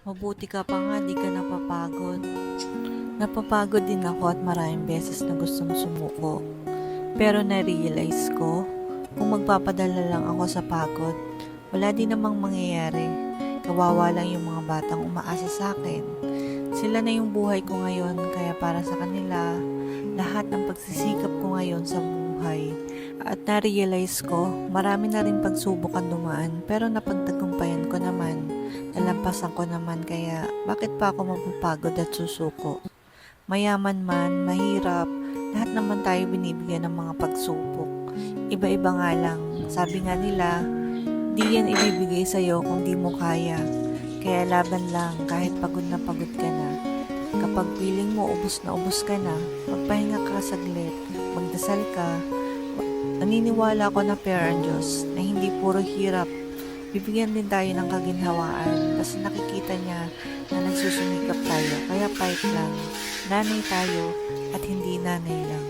Mabuti ka pa nga, di ka napapagod. Napapagod din ako at maraming beses na gustong sumuko. Pero na-realize ko, kung magpapadala lang ako sa pagod, wala din namang mangyayari. Kawawa lang yung mga batang umaasa sa akin. Sila na yung buhay ko ngayon, kaya para sa kanila, lahat ng pagsisikap ko ngayon sa buhay. At na-realize ko, marami na rin pagsubok ang dumaan, pero napagtagumpayan ko naman. Nalampasan ko naman, kaya bakit pa ako mapapagod at susuko? Mayaman man, mahirap, lahat naman tayo binibigyan ng mga pagsubok. Iba-iba nga lang, sabi nga nila, di yan ibibigay sa'yo kung di mo kaya. Kaya laban lang kahit pagod na pagod ka na. Kapag feeling mo ubos na ubos ka na, magpahinga ka saglit, magdasal ka. Naniniwala ko na fair ang Diyos, na hindi puro hirap. Bibigyan din tayo ng kaginhawaan kasi nakikita niya na nagsusumikap tayo. Kaya fight lang. Nanay tayo at hindi nanay lang.